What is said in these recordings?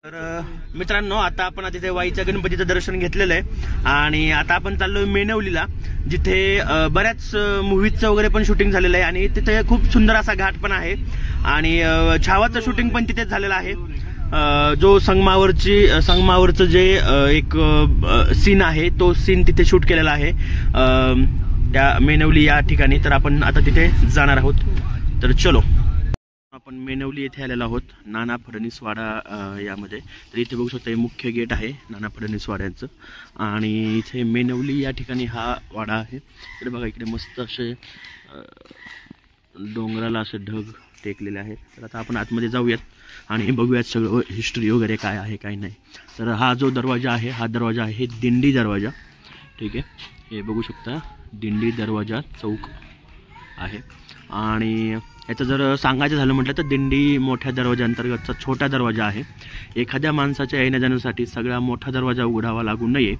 तर मित्रांनो, आता आपण तिथे वाईच्या गणपतीचं दर्शन घेतलेलं आहे आणि आता आपण चाललोय मेनवलीला, जिथे बऱ्याच मूवीजचं वगैरे पण शूटिंग झालेलं आहे आणि तिथे खूप सुंदर असा घाट पण आहे आणि छावाचं शूटिंग पण तिथेच झालेलं आहे. जो संगमावरचं जे एक सीन आहे तो सीन तिथे शूट केलेला आहे त्या मेनवली या ठिकाणी. तर आपण आता तिथे जाणार आहोत. तर चलो, आपण मेनवली येथे आलेलो आहोत, नाना फडणवीस वाडा यामध्ये. तर इथे बघू शकता हे मुख्य गेट आहे नाना फडणवीस वाड्याचं आणि इथे मेनवली या ठिकाणी हा वाडा आहे. इकडे बघा, इकडे मस्त असे डोंगराला असे ढग टेकलेले आहेत. तर आता आपण आतमध्ये जाऊयात आणि बघूयात सगळं हिस्ट्री वगैरे काय आहे काय नाही. तर हा जो दरवाजा आहे, हा दरवाजा आहे दिंडी दरवाजा. ठीक आहे, हे बघू शकता दिंडी दरवाजा चौक आहे. आणि याचं जर सांगायचं झालं म्हटलं तर दिंडी मोठ्या दरवाजाअंतर्गतचा छोटा दरवाजा आहे. एखाद्या माणसाच्या येण्या जाण्यासाठी सगळा मोठा दरवाजा उघडावा लागू नये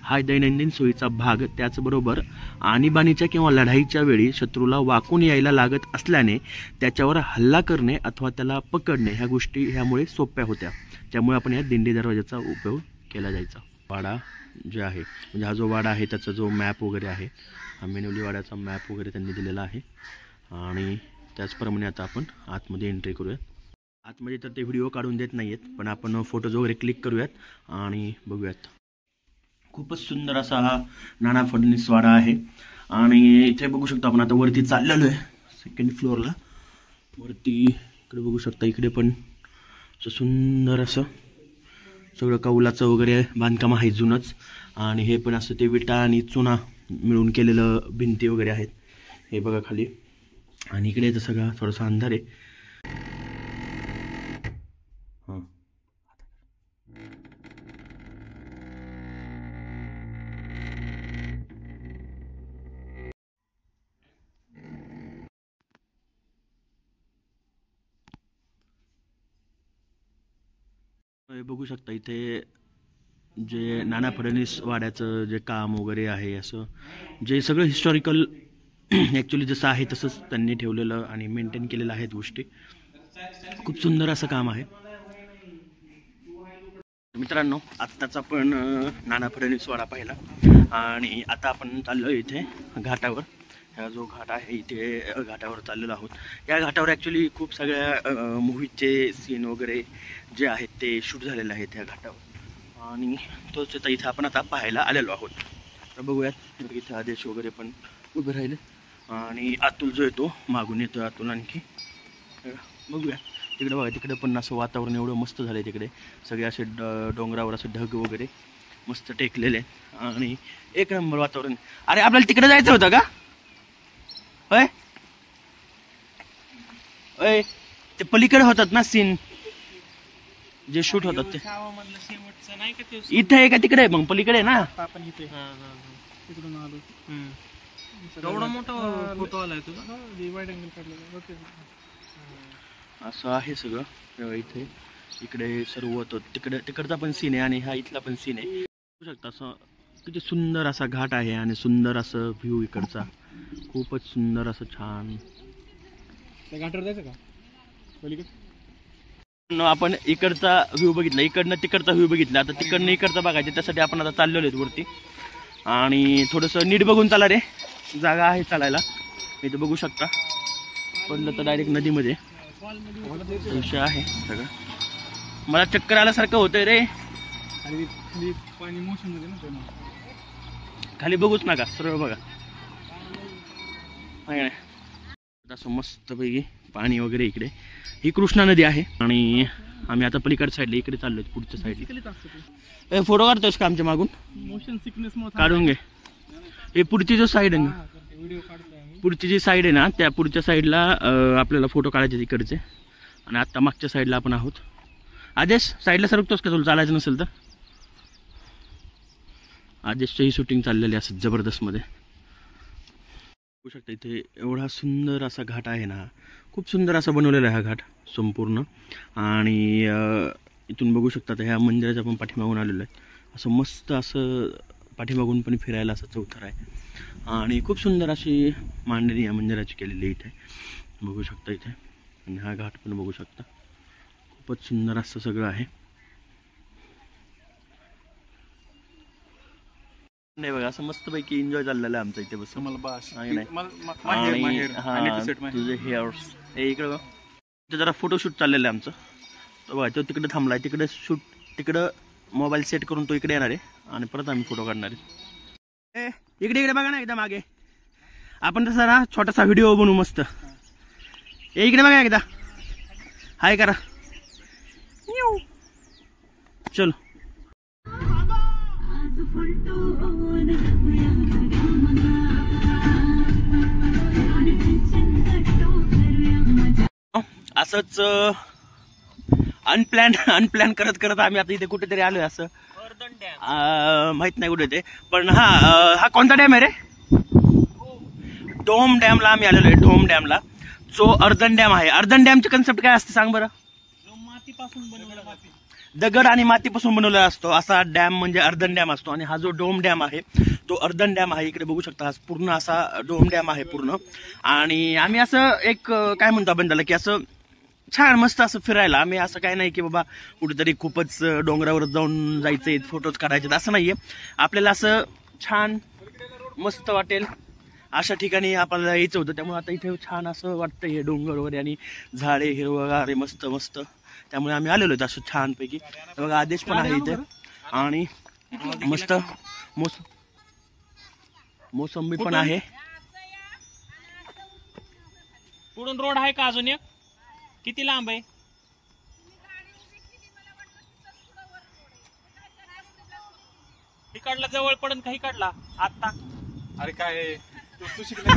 हा दैनंदिन सोयीचा भाग. त्याचबरोबर आणीबाणीच्या किंवा लढाईच्या वेळी शत्रूला वाकून यायला लागत असल्याने त्याच्यावर हल्ला करणे अथवा त्याला पकडणे ह्या गोष्टी ह्यामुळे सोप्या होत्या. त्यामुळे आपण या दिंडी दरवाजाचा उपयोग केला जायचा. वाडा जे आहे, म्हणजे हा जो वाडा आहे त्याचा जो मॅप वगैरे आहे, हा मेनवली वाड्याचा मॅप वगैरे त्यांनी दिलेला आहे. आणि त्याचप्रमाणे आता आपण आतमध्ये एंट्री करूयात. आतमध्ये तर ते व्हिडिओ काढून देत नाहीत, पण आपण फोटोज वगैरे क्लिक करूयात आणि बघूयात. खूपच सुंदर असा हा नाना फडणवीस वाडा आहे. आणि इथे बघू शकतो आपण आता वरती चाललेलो आहे सेकंड फ्लोअरला. वरती इकडे बघू शकता, इकडे पण असं सुंदर असं सगळं कौलाचं वगैरे बांधकाम आहे जुनंच. आणि हे पण असं ते विटा आणि चुना मिळून केलेलं भिंती वगैरे आहेत. हे बघा खाली. आणि इकडे तर सगळं थोडंसं अंधार आहे. हां, बघू शकता इथे जे नाना फडणवीस वाड्याचं जे काम वगैरे आहे, असं जे सगळं हिस्टॉरिकल ॲक्च्युली जसं आहे तसंच त्यांनी ठेवलेलं आणि मेंटेन केलेलं आहेत गोष्टी. खूप सुंदर असं काम आहे. मित्रांनो, आत्ताच आपण नाना फडणवीस वाडा पाहिला आणि आता आपण चाललो इथे घाटावर. हा जो घाट आहे इथे घाटावर चाललेलो आहोत. या घाटावर ॲक्च्युली खूप सगळ्या मूवीचे सीन वगैरे जे आहेत ते शूट झालेले आहेत या घाटावर आणि तोच आता इथं आपण आता पाहायला आलेलो आहोत. तर बघूयात, इथं आदेश वगैरे पण उभे राहिले आणि अतुल जो येतो मागून येतो अतुल आणखी. बघूया तिकडे बघा, तिकडे पण असं वातावरण एवढं मस्त झालं आहे. तिकडे सगळे असे डोंगरावर असे ढग वगैरे मस्त टेकलेले आणि एक नंबर वातावरण. अरे आपल्याला तिकडे जायचं होतं का? होय होय, ते पलीकडे होतात ना सीन जे शूट होतात ते. इथे आहे का तिकडे आहे? मग पलीकडे आहे ना. आपण इथे तिकडून आलो. एवढा मोठा फोटो आलाय तुझा, वाईड अँगल काढला. असं आहे सगळं इथे. इकडे सर्व होतं, तिकडचा पण सीन आहे आणि हा इथला पण सीन आहे. बघू शकता असं किती सुंदर असा घाट आहे आणि सुंदर असं व्ह्यू इकडचा. खूपच सुंदर असं छान. त्या घाटावर जायचं का पलीकडे? आपण इकडचा व्ह्यू बघितला, इकडनं तिकडचा व्ह्यू बघितला. आता तिकडनं इकडचा बघायचं, त्यासाठी आपण आता चाललेलो आहेत वरती. आणि थोडंसं नीट बघून चाला रे, जागा आहे चालायला. इथं बघू शकता, पडलं तर डायरेक्ट नदीमध्ये विषय आहे सगळं. मला चक्कर आल्यासारखं होतंय रे. पाणी मोशन मध्ये ना, खाली बघूच नका, सरळ बघा. असं मस्तपैकी पाणी वगैरे. इकडे ही कृष्णा नदी आहे आणि आम्ही आता पलीकडच्या साईडला इकडे चाललोय, पुढच्या साईडला. फोटो काढतोस का आमच्या मागून? मोशन सिकनेस काढून घे. हे पुढची जो साईड आहे ना, पुढची जी साईड आहे ना, त्या पुढच्या साईडला आपल्याला फोटो काढायचे तिकडचे. आणि आत्ता मागच्या साईडला आपण आहोत. आदेश साईडला सरकतोस का तुला चालायचं नसेल तर? आदेशची शूटिंग चाललेली असं जबरदस्तमध्ये. बघू शकता इथे एवढा सुंदर असा घाट आहे ना, खूप सुंदर असा बनवलेला आहे हा घाट संपूर्ण. आणि इथून बघू शकता ह्या मंदिराच्या पण पाठीमागून आलेलो आहे. असं मस्त असं पाठीमागून पण फिरायला असं चौथर आहे आणि खूप सुंदर अशी मांडणी या मंदिराची केलेली इथे बघू शकता इथे. आणि हा घाट पण बघू शकता, खूपच सुंदर असं सगळं आहे. नाही बघा असं मस्तपैकी एन्जॉय चाललेलं आहे आमचं इथे बस मला बास नाही, नाही. आणि आणि तुझे हेअर्स हे इकडं बघ. इथं जरा फोटोशूट चाललेलं आहे आमचं. तो बघा तो तिकडे थांबलाय, तिकडे शूट, तिकडं मोबाईल सेट करून तो इकडे येणार आहे आणि परत आम्ही फोटो काढणार आहे. इकडे इकडे बघा ना एकदा मागे. आपण तसा ना छोटासा व्हिडिओ बनवू मस्त. इकडे बघा एकदा, हाय करा. चलो असंच अनप्लॅन करत करत आम्ही आता इथे कुठेतरी आलोय. असं माहित नाही कुठे ते, पण हा कोणता डॅम आहे रे? डोम डॅमला आम्ही आलेलो आहे. डोम डॅमला जो अर्धन डॅम आहे. अर्धन डॅमची कन्सेप्ट काय असते सांग बरं? दगड आणि मातीपासून बनवलेला असतो असा डॅम म्हणजे अर्धन डॅम असतो. आणि हा जो डोम डॅम आहे तो अर्धन डॅम आहे. इकडे बघू शकता, हा पूर्ण असा डोम डॅम आहे पूर्ण. आणि आम्ही असं एक काय म्हणतो आपण त्याला, की असं छान मस्त असं फिरायला. आम्ही असं काय नाही की बाबा कुठेतरी खूपच डोंगरावर जाऊन जायचंय, फोटोज काढायचे, असं नाहीये. आपल्याला असं छान मस्त वाटेल अशा ठिकाणी आपल्याला यायचं होतं. त्यामुळे आता इथे छान असं वाटतं, हे डोंगर वगैरे आणि झाडे हिरवगार मस्त मस्त. त्यामुळे आम्ही आलेलो होतो असं छानपैकी. बघा आदेश पण आहे इथे आणि मस्त मोसंबी पण आहे. पुढून रोड आहे का अजून एक? किती लांब आहे? इकडला जवळ पडन का इकडला आता? अरे काय तू शिकला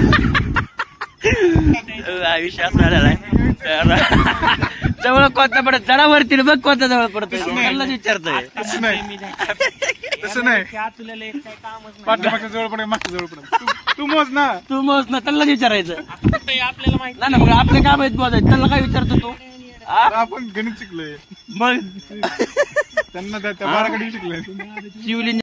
विश्वास झालेला आहे. जवळ कोणता पडत जरा वरती बघ, कोणता जवळ पडतोय विचारतोय. तसं नाही पाठीमागच्या जवळ पडेल, मागच्या जवळ पडेल. तू मोज ना त्यालाच विचारायचं. आपल्याला माहिती नाही ना, मग आपलं काय माहित बोलायचं, त्याला काय विचारतो तू? आपण गणित शिकलोय, मग त्यांना त्या बाराकडे शिकलोय. शिवलिंग